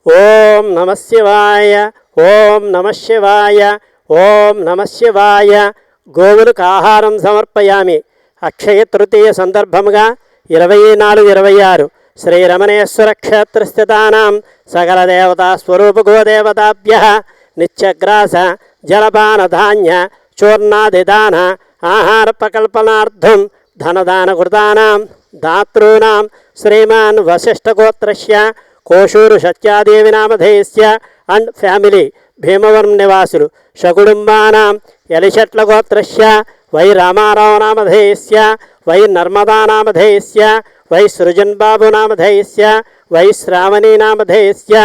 ఓం నమ శివాయ, ఓం నమ శివాయ, ఓం నమ శివాయ. గోవులకు ఆహారం సమర్పయామి. అక్షయ తృతీయ సందర్భముగా 24-26 శ్రీ రమణేశ్వర క్షేత్రస్థితానాం సకల దేవతా స్వరూప గోదేవతాభ్య నిత్యగ్రాస జలపాన ధాన్య చూర్ణాదిదాన ఆహార ప్రకల్పనార్థం ధనదాన కృతానాం దాతॄణాం శ్రీమాన్ వశిష్ఠగోత్రస్య కోశూరు సత్యాదేవి నామధేయస్య అండ్ ఫ్యామిలీ భీమవరం నివాసులు సకుటుంబానాం యలిశెట్ల గోత్రస్య వై రామారావు నామధేయస్య వై నర్మదా నామధేయస్య వై సృజన్ బాబు నామధేయస్య వై శ్రావణీ నామధేయస్య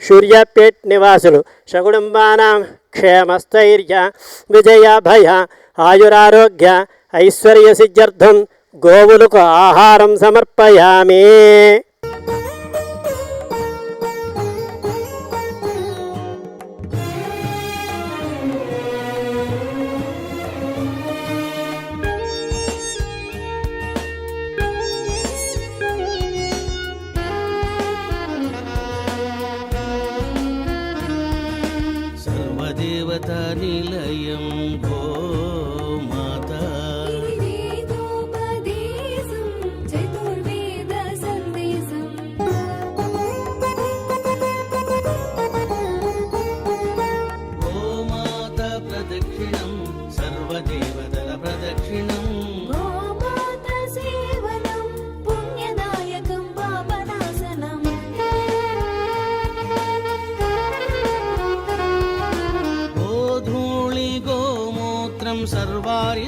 సూర్యాపేట్ నివాసులు సకుటుంబానాం క్షేమస్థైర్య విజయ భయ ఆయురారోగ్య ఐశ్వర్య సిద్ధ్యర్థం గోవులకు ఆహారం సమర్పయామి. సర్వదేవతా నిలయం గోమాత గోమాత ప్రదక్షిణం సర్వదేవతల ప్రదక్షిణం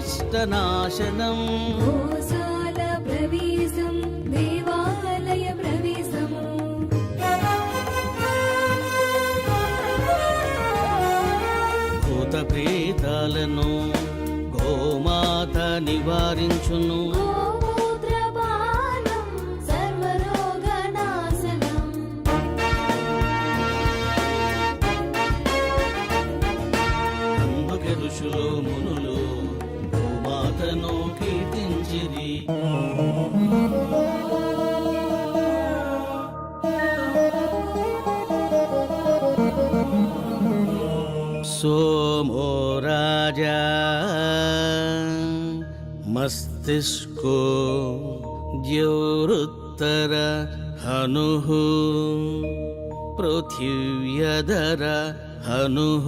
సర్వారిష్టనాశనం గోశాల ప్రవేశం దేవాలయ ప్రవేశము భూత ప్రేతాలను గోమాత నివారించును గోమూత్రపానం సర్వరోగనాశనం అందుకే ఋషులు మునులు గోమాతను కీర్తించిరి. సోమో రాజా మస్తిష్కో ద్యోరుత్తర హనుః పృథివ్యధర హనుః